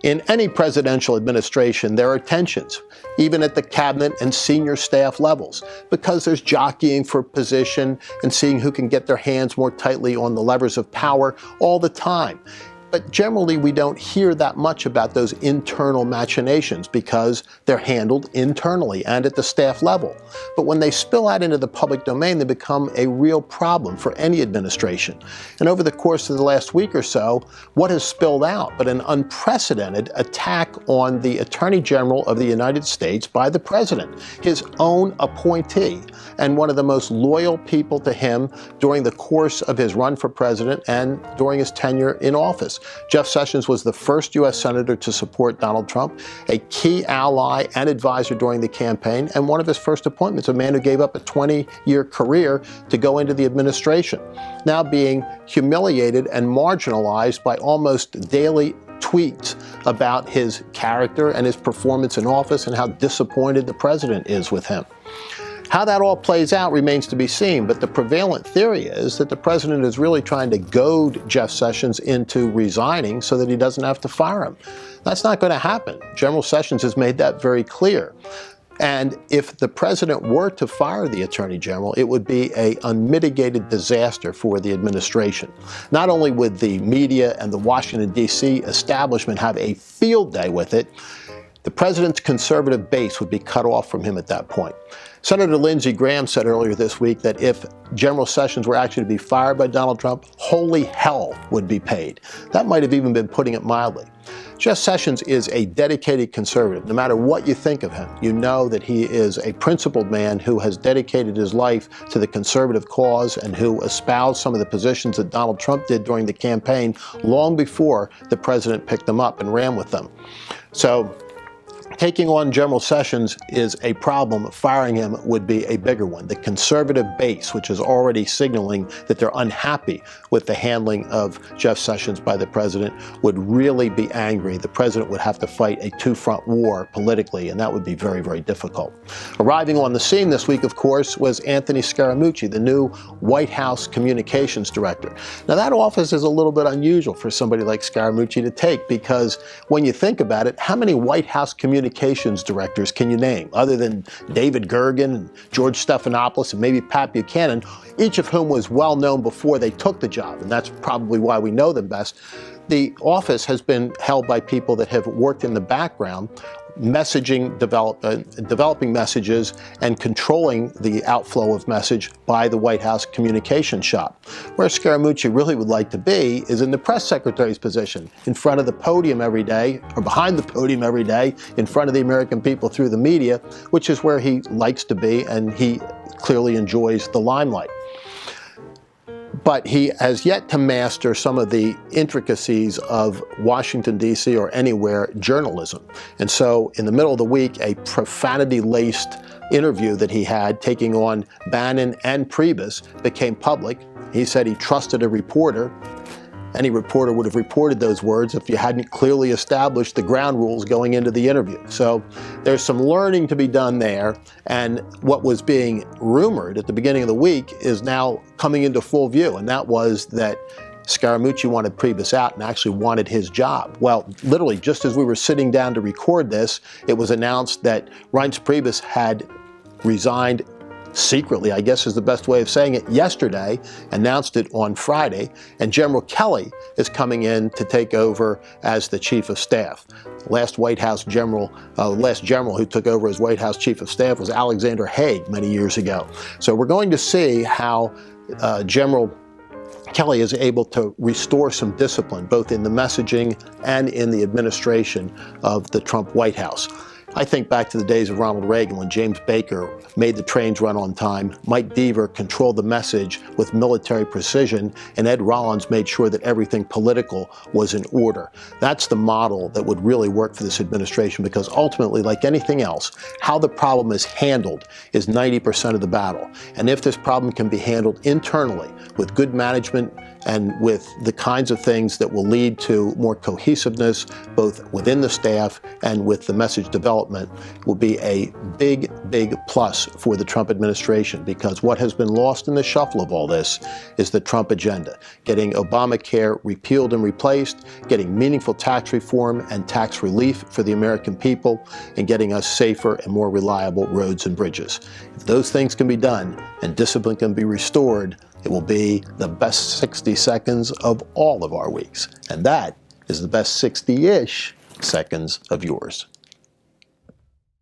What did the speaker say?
In any presidential administration, there are tensions, even at the cabinet and senior staff levels, because there's jockeying for position and seeing who can get their hands more tightly on the levers of power all the time. But generally, we don't hear that much about those internal machinations because they're handled internally and at the staff level. But when they spill out into the public domain, they become a real problem for any administration. And over the course of the last week or so, what has spilled out but an unprecedented attack on the Attorney General of the United States by the President, his own appointee, and one of the most loyal people to him during the course of his run for president and during his tenure in office. Jeff Sessions was the first U.S. Senator to support Donald Trump, a key ally and advisor during the campaign, and one of his first appointments, a man who gave up a 20-year career to go into the administration, now being humiliated and marginalized by almost daily tweets about his character and his performance in office and how disappointed the president is with him. How that all plays out remains to be seen, but the prevalent theory is that the president is really trying to goad Jeff Sessions into resigning so that he doesn't have to fire him. That's not going to happen. General Sessions has made that very clear. And if the president were to fire the Attorney General, it would be an unmitigated disaster for the administration. Not only would the media and the Washington, D.C. establishment have a field day with it, the president's conservative base would be cut off from him at that point. Senator Lindsey Graham said earlier this week that if General Sessions were actually to be fired by Donald Trump, holy hell would be paid. That might have even been putting it mildly. Jeff Sessions is a dedicated conservative. No matter what you think of him, you know that he is a principled man who has dedicated his life to the conservative cause and who espoused some of the positions that Donald Trump did during the campaign long before the president picked them up and ran with them. So, taking on General Sessions is a problem. Firing him would be a bigger one. The conservative base, which is already signaling that they're unhappy with the handling of Jeff Sessions by the president, would really be angry. The president would have to fight a two-front war politically, and that would be very, very difficult. Arriving on the scene this week, of course, was Anthony Scaramucci, the new White House communications director. Now, that office is a little bit unusual for somebody like Scaramucci to take because when you think about it, how many White House communications directors can you name, other than David Gergen, and George Stephanopoulos, and maybe Pat Buchanan, each of whom was well known before they took the job, and that's probably why we know them best. The office has been held by people that have worked in the background, messaging, developing messages and controlling the outflow of message by the White House communication shop. Where Scaramucci really would like to be is in the press secretary's position, in front of the podium every day, or behind the podium every day, in front of the American people through the media, which is where he likes to be, and he clearly enjoys the limelight. But he has yet to master some of the intricacies of Washington, D.C. or anywhere journalism. And so in the middle of the week, a profanity-laced interview that he had taking on Bannon and Priebus became public. He said he trusted a reporter. Any reporter would have reported those words if you hadn't clearly established the ground rules going into the interview. So there's some learning to be done there, and what was being rumored at the beginning of the week is now coming into full view, and that was that Scaramucci wanted Priebus out and actually wanted his job. Well, literally, just as we were sitting down to record this, it was announced that Reince Priebus had resigned secretly, I guess is the best way of saying it, yesterday, announced it on Friday, and General Kelley is coming in to take over as the chief of staff. Last general who took over as White House chief of staff was Alexander Haig many years ago. So we're going to see how General Kelley is able to restore some discipline, both in the messaging and in the administration of the Trump White House. I think back to the days of Ronald Reagan when James Baker made the trains run on time, Mike Deaver controlled the message with military precision, and Ed Rollins made sure that everything political was in order. That's the model that would really work for this administration, because ultimately, like anything else, how the problem is handled is 90% of the battle. And if this problem can be handled internally with good management and with the kinds of things that will lead to more cohesiveness, both within the staff and with the message development, development will be a big, big plus for the Trump administration, because what has been lost in the shuffle of all this is the Trump agenda. Getting Obamacare repealed and replaced, getting meaningful tax reform and tax relief for the American people, and getting us safer and more reliable roads and bridges. If those things can be done and discipline can be restored, it will be the best 60 seconds of all of our weeks. And that is the best 60-ish seconds of yours.